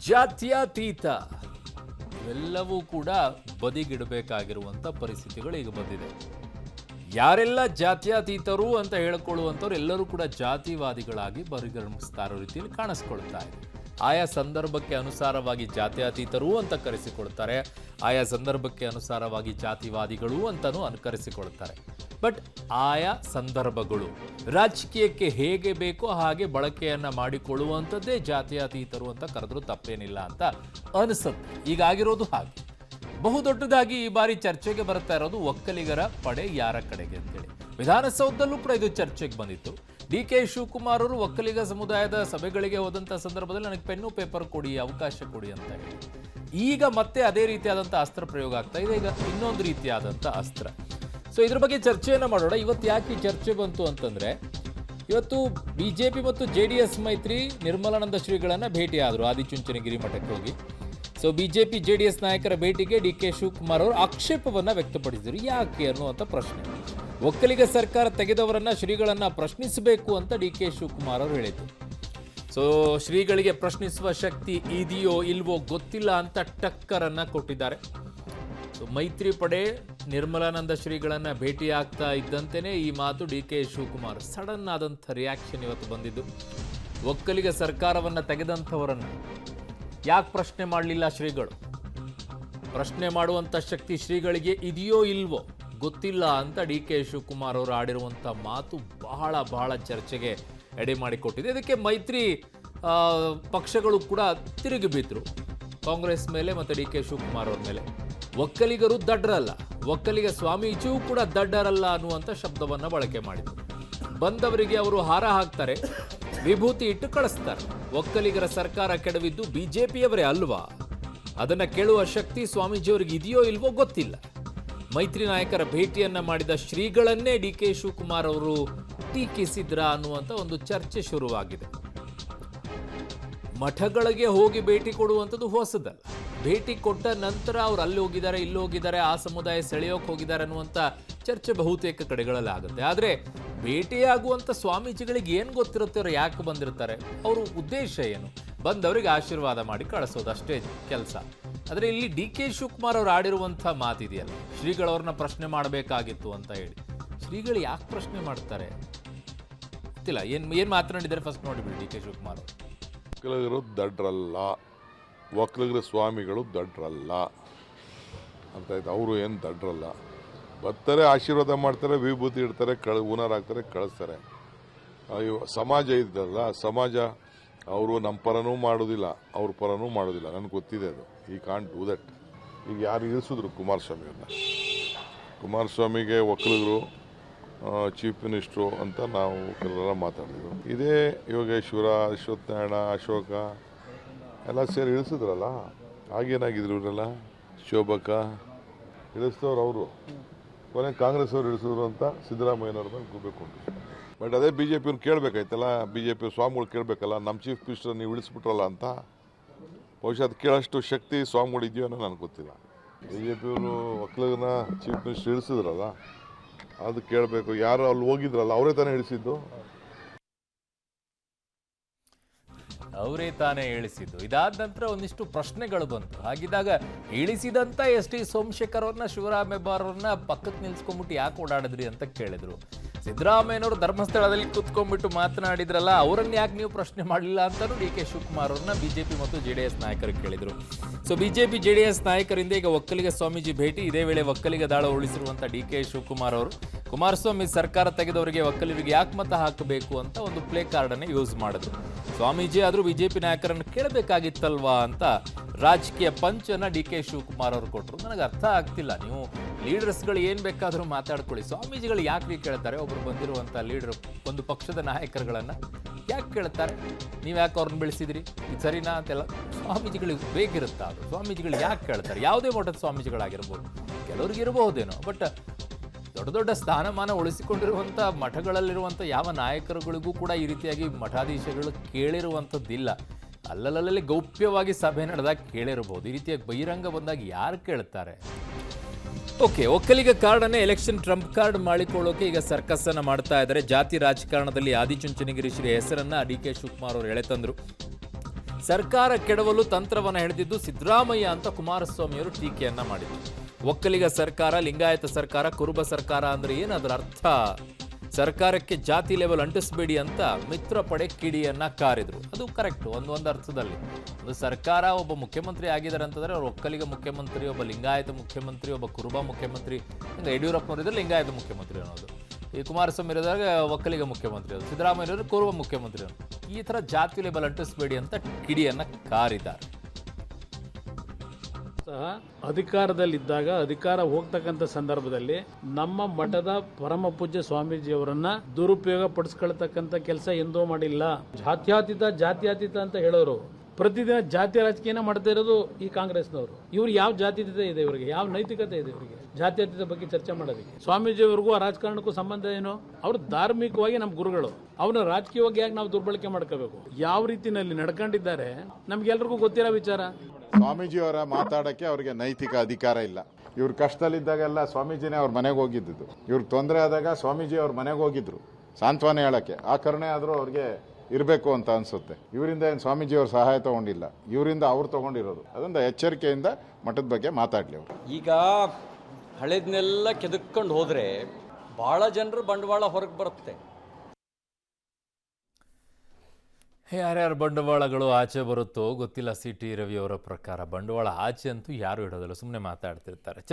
ಜಾತ್ಯತೀತ ಇವೆಲ್ಲವೂ ಕೂಡ ಬದಿಗಿಡಬೇಕಾಗಿರುವಂಥ ಪರಿಸ್ಥಿತಿಗಳು ಈಗ ಬಂದಿದೆ. ಯಾರೆಲ್ಲ ಜಾತ್ಯತೀತರು ಅಂತ ಹೇಳಿಕೊಳ್ಳುವಂಥವ್ರು ಎಲ್ಲರೂ ಕೂಡ ಜಾತಿವಾದಿಗಳಾಗಿ ಪರಿಗಣಿಸ್ತಾ ಇರೋ ರೀತಿಯಲ್ಲಿ ಕಾಣಿಸ್ಕೊಳ್ತಾ ಇದೆ. ಆಯಾ ಸಂದರ್ಭಕ್ಕೆ ಅನುಸಾರವಾಗಿ ಜಾತ್ಯತೀತರು ಅಂತ ಕರೆಸಿಕೊಳ್ತಾರೆ, ಆಯಾ ಸಂದರ್ಭಕ್ಕೆ ಅನುಸಾರವಾಗಿ ಜಾತಿವಾದಿಗಳು ಅಂತಲೂ ಕರೆಸಿಕೊಳ್ತಾರೆ. ಬಟ್ ಆಯಾ ಸಂದರ್ಭಗಳು ರಾಜಕೀಯಕ್ಕೆ ಹೇಗೆ ಬೇಕೋ ಹಾಗೆ ಬಳಕೆಯನ್ನ ಮಾಡಿಕೊಳ್ಳುವಂಥದ್ದೇ ಜಾತ್ಯತೀತರು ಅಂತ ಕರೆದ್ರೂ ತಪ್ಪೇನಿಲ್ಲ ಅಂತ ಅನಿಸುತ್ತೆ. ಈಗಾಗಿರೋದು ಹಾಗೆ. ಬಹುದೊಡ್ಡದಾಗಿ ಈ ಬಾರಿ ಚರ್ಚೆಗೆ ಬರ್ತಾ ಇರೋದು ಒಕ್ಕಲಿಗರ ಪಡೆ ಯಾರ ಕಡೆಗೆ ಅಂತೇಳಿ. ವಿಧಾನಸೌಧದಲ್ಲೂ ಕೂಡ ಇದು ಚರ್ಚೆಗೆ ಬಂದಿತ್ತು. DK ಶಿವಕುಮಾರ್ ಅವರು ಒಕ್ಕಲಿಗ ಸಮುದಾಯದ ಸಭೆಗಳಿಗೆ ಹೋದಂಥ ಸಂದರ್ಭದಲ್ಲಿ ನನಗೆ ಪೆನ್ನು ಪೇಪರ್ ಕೊಡಿ, ಅವಕಾಶ ಕೊಡಿ ಅಂತ ಹೇಳಿ. ಈಗ ಮತ್ತೆ ಅದೇ ರೀತಿಯಾದಂಥ ಅಸ್ತ್ರ ಪ್ರಯೋಗ ಆಗ್ತಾ ಇದೆ. ಈಗ ಇನ್ನೊಂದು ರೀತಿಯಾದಂಥ ಅಸ್ತ್ರ. ಸೊ ಇದ್ರ ಬಗ್ಗೆ ಚರ್ಚೆಯನ್ನು ಮಾಡೋಣ. ಇವತ್ತು ಯಾಕೆ ಈ ಚರ್ಚೆ ಬಂತು ಅಂತಂದ್ರೆ, ಇವತ್ತು BJP ಮತ್ತು JDS ಮೈತ್ರಿ ನಿರ್ಮಲಾನಂದ ಶ್ರೀಗಳನ್ನ ಭೇಟಿಯಾದರು ಆದಿಚುಂಚನಗಿರಿ ಮಠಕ್ಕೆ ಹೋಗಿ. ಸೊ BJP JDS ನಾಯಕರ ಭೇಟಿಗೆ DK ಶಿವಕುಮಾರ್ ಅವರು ಆಕ್ಷೇಪವನ್ನ ವ್ಯಕ್ತಪಡಿಸಿದರು. ಯಾಕೆ ಅನ್ನುವಂಥ ಪ್ರಶ್ನೆ. ಒಕ್ಕಲಿಗ ಸರ್ಕಾರ ತೆಗೆದವರನ್ನ ಶ್ರೀಗಳನ್ನ ಪ್ರಶ್ನಿಸಬೇಕು ಅಂತ DK ಶಿವಕುಮಾರ್ ಅವರು ಹೇಳಿದ್ರು. ಸೊ ಶ್ರೀಗಳಿಗೆ ಪ್ರಶ್ನಿಸುವ ಶಕ್ತಿ ಇದೆಯೋ ಇಲ್ವೋ ಗೊತ್ತಿಲ್ಲ ಅಂತ ಟಕ್ಕರನ್ನ ಕೊಟ್ಟಿದ್ದಾರೆ. ಸೊ ಮೈತ್ರಿ ಪಡೆ ನಿರ್ಮಲಾನಂದ ಶ್ರೀಗಳನ್ನ ಭೇಟಿ ಆಗ್ತಾ ಇದ್ದಂತೆಯೇ ಈ ಮಾತು DK ಶಿವಕುಮಾರ್ ಸಡನ್ ಆದಂಥ ರಿಯಾಕ್ಷನ್ ಇವತ್ತು ಬಂದಿದ್ದು. ಒಕ್ಕಲಿಗ ಸರ್ಕಾರವನ್ನ ತೆಗೆದಂಥವರನ್ನ ಯಾಕೆ ಪ್ರಶ್ನೆ ಮಾಡಲಿಲ್ಲ ಶ್ರೀಗಳು? ಪ್ರಶ್ನೆ ಮಾಡುವಂಥ ಶಕ್ತಿ ಶ್ರೀಗಳಿಗೆ ಇದೆಯೋ ಇಲ್ವೋ ಗೊತ್ತಿಲ್ಲ ಅಂತ DK ಶಿವಕುಮಾರ್ ಅವರು ಆಡಿರುವಂಥ ಮಾತು ಬಹಳ ಚರ್ಚೆಗೆ ಎಡೆ ಮಾಡಿಕೊಟ್ಟಿದೆ. ಇದಕ್ಕೆ ಮೈತ್ರಿ ಪಕ್ಷಗಳು ಕೂಡ ತಿರುಗಿ ಬಿದ್ರು ಕಾಂಗ್ರೆಸ್ ಮೇಲೆ ಮತ್ತು DK ಶಿವಕುಮಾರ್ ಅವ್ರ ಮೇಲೆ. ಒಕ್ಕಲಿಗರು ದಡ್ಡರಲ್ಲ, ಒಕ್ಕಲಿಗ ಸ್ವಾಮೀಜಿಯೂ ಕೂಡ ದಡ್ಡರಲ್ಲ ಅನ್ನುವಂಥ ಶಬ್ದವನ್ನು ಬಳಕೆ ಮಾಡಿದರು. ಬಂದವರಿಗೆ ಅವರು ಹಾರ ಹಾಕ್ತಾರೆ, ವಿಭೂತಿ ಇಟ್ಟು ಕಳಿಸ್ತಾರೆ. ಒಕ್ಕಲಿಗರ ಸರ್ಕಾರ ಕೆಡವಿದ್ದು BJPಯವರೇ ಅಲ್ವಾ? ಅದನ್ನ ಕೇಳುವ ಶಕ್ತಿ ಸ್ವಾಮೀಜಿಯವರಿಗೆ ಇದೆಯೋ ಇಲ್ವೋ ಗೊತ್ತಿಲ್ಲ. ಮೈತ್ರಿ ನಾಯಕರ ಭೇಟಿಯನ್ನ ಮಾಡಿದ ಶ್ರೀಗಳನ್ನೇ DK ಶಿವಕುಮಾರ್ ಅವರು ಟೀಕಿಸಿದ್ರ ಅನ್ನುವಂಥ ಒಂದು ಚರ್ಚೆ ಶುರುವಾಗಿದೆ. ಮಠಗಳಿಗೆ ಹೋಗಿ ಭೇಟಿ ಕೊಡುವಂಥದ್ದು ಹೊಸದಲ್ಲ. ಭೇಟಿ ಕೊಟ್ಟ ನಂತರ ಅವ್ರು ಅಲ್ಲಿ ಹೋಗಿದ್ದಾರೆ, ಇಲ್ಲಿ ಹೋಗಿದ್ದಾರೆ, ಆ ಸಮುದಾಯ ಸೆಳೆಯೋಕೆ ಹೋಗಿದ್ದಾರೆ ಅನ್ನುವಂಥ ಚರ್ಚೆ ಬಹುತೇಕ ಕಡೆಗಳಲ್ಲಿ ಆಗುತ್ತೆ. ಆದರೆ ಭೇಟಿಯಾಗುವಂಥ ಸ್ವಾಮೀಜಿಗಳಿಗೆ ಏನು ಗೊತ್ತಿರುತ್ತೆ, ಅವ್ರು ಯಾಕೆ ಬಂದಿರ್ತಾರೆ, ಅವ್ರ ಉದ್ದೇಶ ಏನು? ಬಂದವರಿಗೆ ಆಶೀರ್ವಾದ ಮಾಡಿ ಕಳಿಸೋದು ಅಷ್ಟೇ ಕೆಲಸ. ಆದರೆ ಇಲ್ಲಿ DK ಶಿವಕುಮಾರ್ ಅವ್ರು ಆಡಿರುವಂಥ ಮಾತಿದೆಯಲ್ಲ, ಶ್ರೀಗಳವ್ರನ್ನ ಪ್ರಶ್ನೆ ಮಾಡಬೇಕಾಗಿತ್ತು ಅಂತ ಹೇಳಿ. ಶ್ರೀಗಳು ಯಾಕೆ ಪ್ರಶ್ನೆ ಮಾಡ್ತಾರೆ ಗೊತ್ತಿಲ್ಲ. ಏನು ಮಾತನಾಡಿದ್ದಾರೆ ಫಸ್ಟ್ ನೋಡಿಬಿಡಿ DK ಶಿವಕುಮಾರ್ ಅವರು. ಒಕ್ಕಲಿಗರು ದಡ್ರಲ್ಲ, ಒಕ್ಕಲಿಗರ ಸ್ವಾಮಿಗಳು ದಡ್ರಲ್ಲ ಅಂತ ಆಯ್ತು. ಅವರು ಏನು ದಡ್ರಲ್ಲ, ಬರ್ತಾರೆ, ಆಶೀರ್ವಾದ ಮಾಡ್ತಾರೆ, ವಿಭೂತಿ ಇಡ್ತಾರೆ, ಹೂನಾರ ಹಾಕ್ತಾರೆ, ಕಳಿಸ್ತಾರೆ. ಸಮಾಜ ಇದ್ದಲ್ಲ, ಸಮಾಜ ಅವರು ನಮ್ಮ ಪರನೂ ಮಾಡೋದಿಲ್ಲ, ಅವ್ರ ಪರನೂ ಮಾಡೋದಿಲ್ಲ. ನನಗೆ ಗೊತ್ತಿದೆ ಅದು. ಈ ಕಾಂಟ್ ಡೂ ದಟ್. ಈಗ ಯಾರು ಇಳಿಸಿದ್ರು ಕುಮಾರಸ್ವಾಮಿಯವ್ರನ್ನ? ಕುಮಾರಸ್ವಾಮಿಗೆ ಒಕ್ಕಲಿಗರು ಚೀಫ್ ಮಿನಿಸ್ಟ್ರು ಅಂತ ನಾವು ಕೆಲವೆಲ್ಲ ಮಾತಾಡಿದ್ರು. ಇದೇ ಯೋಗೇಶ್ವರ, ಅಶ್ವತ್ಥನಾರಾಯಣ, ಅಶೋಕ ಎಲ್ಲ ಸೇರಿ ಇಳಿಸಿದ್ರಲ್ಲ. ಆಗೇನಾಗಿದ್ರು ಇವರೆಲ್ಲ? ಶೋಭಕ್ಕ ಇಳಿಸಿದವ್ರು ಅವರು. ಕೊನೆ ಕಾಂಗ್ರೆಸ್ ಅವರು ಇಳಿಸಿದ್ರು ಅಂತ ಸಿದ್ದರಾಮಯ್ಯನವ್ರ ಮೇಲೆ ಕೂಬೇಕು. ಬಟ್ ಅದೇ BJPಯವ್ರು ಕೇಳಬೇಕಾಯ್ತಲ್ಲ, BJP ಸ್ವಾಮಿಗಳು ಕೇಳಬೇಕಲ್ಲ, ನಮ್ಮ ಚೀಫ್ ಮಿನಿಸ್ಟರ್ ನೀವು ಇಳಿಸ್ಬಿಟ್ರಲ್ಲ ಅಂತ. ಬಹುಶಃ ಅದು ಕೇಳೋಷ್ಟು ಶಕ್ತಿ ಸ್ವಾಮಿಗಳು ಇದೆಯೋ ಅನ್ನೋ ನನಗೆ ಗೊತ್ತಿಲ್ಲ. BJPಯವರು ಒಕ್ಕಲಿಗರನ್ನ ಚೀಫ್ ಮಿನಿಸ್ಟರ್ ಇಳಿಸಿದ್ರಲ್ಲ, ಅದು ಕೇಳಬೇಕು. ಯಾರು ಅಲ್ಲಿ ಹೋಗಿದ್ರಲ್ಲ, ಅವರೇ ತಾನೇ ಇಳಿಸಿದ್ದು. ಅವರೇ ತಾನೇ ಇಳಿಸಿದ್ದು. ಇದಾದ ನಂತರ ಒಂದಿಷ್ಟು ಪ್ರಶ್ನೆಗಳು ಬಂತು. ಹಾಗಿದ್ದಾಗ ಇಳಿಸಿದಂಥ ST ಸೋಮಶೇಖರ್ ಅವ್ರನ್ನ, ಶಿವರಾಮ್ ಹೆಬ್ಬಾರ್ ಅವ್ರನ್ನ ಪಕ್ಕಕ್ಕೆ ನಿಲ್ಸ್ಕೊಂಡ್ಬಿಟ್ಟು ಯಾಕೆ ಓಡಾಡಿದ್ರಿ ಅಂತ ಕೇಳಿದ್ರು. ಸಿದ್ದರಾಮಯ್ಯನವರು ಧರ್ಮಸ್ಥಳದಲ್ಲಿ ಕೂತ್ಕೊಂಡ್ಬಿಟ್ಟು ಮಾತನಾಡಿದ್ರಲ್ಲ, ಅವರನ್ನ ಯಾಕೆ ನೀವು ಪ್ರಶ್ನೆ ಮಾಡಲಿಲ್ಲ ಅಂತಾನು DK ಶಿವಕುಮಾರ್ ಅವ್ರನ್ನ BJP ಮತ್ತು JDS ನಾಯಕರು ಕೇಳಿದ್ರು. ಸೊ BJP JDS ನಾಯಕರಿಂದ ಈಗ ಒಕ್ಕಲಿಗ ಸ್ವಾಮೀಜಿ ಭೇಟಿ. ಇದೇ ವೇಳೆ ಒಕ್ಕಲಿಗ ದಾಳ ಉಳಿಸಿರುವಂಥ DK ಶಿವಕುಮಾರ್ ಅವರು ಕುಮಾರಸ್ವಾಮಿ ಸರ್ಕಾರ ತೆಗೆದವರಿಗೆ ಒಕ್ಕಲಿಗರಿಗೆ ಯಾಕೆ ಮತ ಹಾಕಬೇಕು ಅಂತ ಒಂದು ಪ್ಲೇ ಕಾರ್ಡ್ ಅನ್ನು ಯೂಸ್ ಮಾಡಿದ್ರು. ಸ್ವಾಮೀಜಿ ಆದರೂ BJP ನಾಯಕರನ್ನು ಕೇಳಬೇಕಾಗಿತ್ತಲ್ವಾ ಅಂತ ರಾಜಕೀಯ ಪಂಚನ್ನು DK ಶಿವಕುಮಾರ್ ಅವರು ಕೊಟ್ಟರು. ನನಗೆ ಅರ್ಥ ಆಗ್ತಿಲ್ಲ. ನೀವು ಲೀಡರ್ಸ್ಗಳು ಏನು ಬೇಕಾದರೂ ಮಾತಾಡ್ಕೊಳ್ಳಿ, ಸ್ವಾಮೀಜಿಗಳು ಯಾಕೆ ಕೇಳ್ತಾರೆ? ಒಬ್ರು ಬಂದಿರುವಂಥ ಲೀಡರ್ ಒಂದು ಪಕ್ಷದ ನಾಯಕರುಗಳನ್ನು ಯಾಕೆ ಕೇಳ್ತಾರೆ? ನೀವು ಯಾಕೆ ಅವ್ರನ್ನ ಬೆಳೆಸಿದ್ರಿ, ಇದು ಸರಿನಾ ಅಂತೆಲ್ಲ ಸ್ವಾಮೀಜಿಗಳಿಗೆ ಬೇಕಿರುತ್ತಾ? ಅದು ಸ್ವಾಮೀಜಿಗಳು ಯಾಕೆ ಕೇಳ್ತಾರೆ? ಯಾವುದೇ ಮಠದ ಸ್ವಾಮೀಜಿಗಳಾಗಿರ್ಬೋದು, ಕೆಲವ್ರಿಗೆ ಇರಬಹುದೇನೋ. ಬಟ್ ದೊಡ್ಡ ದೊಡ್ಡ ಸ್ಥಾನಮಾನ ಉಳಿಸಿಕೊಂಡಿರುವಂಥ ಮಠಗಳಲ್ಲಿರುವಂಥ ಯಾವ ನಾಯಕರುಗಳಿಗೂ ಕೂಡ ಈ ರೀತಿಯಾಗಿ ಮಠಾಧೀಶಗಳು ಕೇಳಿರುವಂಥದ್ದಿಲ್ಲ. ಅಲ್ಲಲ್ಲಲ್ಲಿ ಗೌಪ್ಯವಾಗಿ ಸಭೆ ನಡೆದಾಗ ಕೇಳಿರಬಹುದು. ಈ ರೀತಿಯಾಗಿ ಬಹಿರಂಗ ಬಂದಾಗ ಯಾರು ಕೇಳ್ತಾರೆ? ಓಕೆ, ಒಕ್ಕಲಿಗ ಕಾರ್ಡನ್ನೇ ಎಲೆಕ್ಷನ್ ಟ್ರಂಪ್ ಕಾರ್ಡ್ ಮಾಡಿಕೊಳ್ಳೋಕೆ ಈಗ ಸರ್ಕಸ್ ಅನ್ನ ಮಾಡ್ತಾ ಇದ್ದಾರೆ. ಜಾತಿ ರಾಜಕಾರಣದಲ್ಲಿ ಆದಿಚುಂಚನಗಿರಿ ಶ್ರೀ ಹೆಸರನ್ನ DK ಶಿವಕುಮಾರ್ ಅವರು ಎಳೆತಂದ್ರು. ಸರ್ಕಾರ ಕೆಡವಲು ತಂತ್ರವನ್ನು ಹಿಡಿದಿದ್ದು ಸಿದ್ದರಾಮಯ್ಯ ಅಂತ ಕುಮಾರಸ್ವಾಮಿಯವರು ಟೀಕೆಯನ್ನ ಮಾಡಿದರು. ಒಕ್ಕಲಿಗ ಸರ್ಕಾರ, ಲಿಂಗಾಯತ ಸರ್ಕಾರ, ಕುರುಬ ಸರ್ಕಾರ ಅಂದ್ರೆ ಏನು ಅದರ ಅರ್ಥ? ಸರ್ಕಾರಕ್ಕೆ ಜಾತಿ ಲೆವೆಲ್ ಅಂಟಿಸಬೇಡಿ ಅಂತ ಮಿತ್ರ ಪಡೆ ಕಿಡಿಯನ್ನ ಕಾರಿದ್ರು. ಅದು ಕರೆಕ್ಟ್ ಒಂದು ಅರ್ಥದಲ್ಲಿ. ಅದು ಸರ್ಕಾರ ಒಬ್ಬ ಮುಖ್ಯಮಂತ್ರಿ ಆಗಿದ್ದಾರೆ ಅಂತಂದ್ರೆ ಅವ್ರು ಒಕ್ಕಲಿಗ ಮುಖ್ಯಮಂತ್ರಿ, ಒಬ್ಬ ಲಿಂಗಾಯತ ಮುಖ್ಯಮಂತ್ರಿ, ಒಬ್ಬ ಕುರುಬ ಮುಖ್ಯಮಂತ್ರಿ. ಯಡಿಯೂರಪ್ಪನವರಿದ್ರೆ ಲಿಂಗಾಯತ ಮುಖ್ಯಮಂತ್ರಿ ಅನ್ನೋದು, ಈ ಕುಮಾರಸ್ವಾಮಿ ಇರೋದಾಗ ಒಕ್ಕಲಿಗ ಮುಖ್ಯಮಂತ್ರಿ ಅದು, ಸಿದ್ದರಾಮಯ್ಯ ಕುರುಬ ಮುಖ್ಯಮಂತ್ರಿ ಅನ್ನೋದು. ಈ ಥರ ಜಾತಿ ಲೆವೆಲ್ ಅಂಟಿಸಬೇಡಿ ಅಂತ ಕಿಡಿಯನ್ನ ಕಾರಿದ್ದಾರೆ. ಸಹ ಅಧಿಕಾರದಲ್ಲಿದ್ದಾಗ ಅಧಿಕಾರ ಹೋಗ್ತಕ್ಕಂಥ ಸಂದರ್ಭದಲ್ಲಿ ನಮ್ಮ ಮಠದ ಪರಮ ಪೂಜ್ಯ ಸ್ವಾಮೀಜಿಯವರನ್ನ ದುರುಪಯೋಗ ಪಡಿಸ್ಕೊಳ್ತಕ್ಕಂಥ ಕೆಲಸ ಎಂದೂ ಮಾಡಿಲ್ಲ. ಜಾತ್ಯಾತೀತ ಅಂತ ಹೇಳೋರು ಪ್ರತಿದಿನ ಜಾತಿ ರಾಜಕೀಯನ ಮಾಡ್ತಾ ಇರೋದು ಈ ಕಾಂಗ್ರೆಸ್ನವರು. ಇವ್ರು ಯಾವ ಜಾತ್ಯತೀತ ಇದೆ, ಇವರಿಗೆ ಯಾವ ನೈತಿಕತೆ ಇದೆ? ಇವರಿಗೆ ಜಾತ್ಯತೀತ ಬಗ್ಗೆ ಚರ್ಚೆ ಮಾಡೋದಕ್ಕೆ ಸ್ವಾಮೀಜಿಯವರಿಗೂ ಆ ರಾಜಕಾರಣಕ್ಕೂ ಸಂಬಂಧ ಏನು? ಅವರು ಧಾರ್ಮಿಕವಾಗಿ ನಮ್ಮ ಗುರುಗಳು, ಅವ್ರನ್ನ ರಾಜಕೀಯವಾಗಿ ಯಾಕೆ ನಾವು ದುರ್ಬಳಕೆ ಮಾಡ್ಕೋಬೇಕು? ಯಾವ ರೀತಿನಲ್ಲಿ ನಡ್ಕೊಂಡಿದ್ದಾರೆ ನಮ್ಗೆಲ್ರಿಗೂ ಗೊತ್ತಿರೋ ವಿಚಾರ. ಸ್ವಾಮೀಜಿಯವರ ಮಾತಾಡೋಕ್ಕೆ ಅವ್ರಿಗೆ ನೈತಿಕ ಅಧಿಕಾರ ಇಲ್ಲ. ಇವ್ರ ಕಷ್ಟದಲ್ಲಿದ್ದಾಗೆಲ್ಲ ಸ್ವಾಮೀಜಿನೇ ಅವ್ರ ಮನೆಗೆ ಹೋಗಿದ್ದು. ಇವ್ರಿಗೆ ತೊಂದರೆ ಆದಾಗ ಸ್ವಾಮೀಜಿ ಅವ್ರ ಮನೆಗೆ ಹೋಗಿದ್ರು ಸಾಂತ್ವನ ಹೇಳಕ್ಕೆ. ಆ ಕರುಣೆ ಆದರೂ ಅವ್ರಿಗೆ ಇರಬೇಕು ಅಂತ ಅನಿಸುತ್ತೆ. ಇವರಿಂದ ಏನು ಸ್ವಾಮೀಜಿಯವ್ರ ಸಹಾಯ ತೊಗೊಂಡಿಲ್ಲ, ಇವರಿಂದ ಅವ್ರು ತೊಗೊಂಡಿರೋದು. ಅದೊಂದು ಎಚ್ಚರಿಕೆಯಿಂದ ಮಠದ ಬಗ್ಗೆ ಮಾತಾಡಲಿ ಅವರು. ಈಗ ಹಳೆದನ್ನೆಲ್ಲ ಕೆದಕ್ಕೊಂಡು ಹೋದರೆ ಭಾಳ ಜನರು ಬಂಡವಾಳ ಹೊರಗೆ ಬರುತ್ತೆ. ಯಾರ್ಯಾರು ಬಂಡವಾಳಗಳು ಆಚೆ ಬರುತ್ತೋ ಗೊತ್ತಿಲ್ಲ. ಸಿ ಟಿ ರವಿ ಅವರ ಪ್ರಕಾರ ಬಂಡವಾಳ ಆಚೆ ಅಂತೂ ಯಾರು ಇಡೋದಿಲ್ಲ, ಸುಮ್ಮನೆ ಮಾತಾಡ್ತಿರ್ತಾರೆ.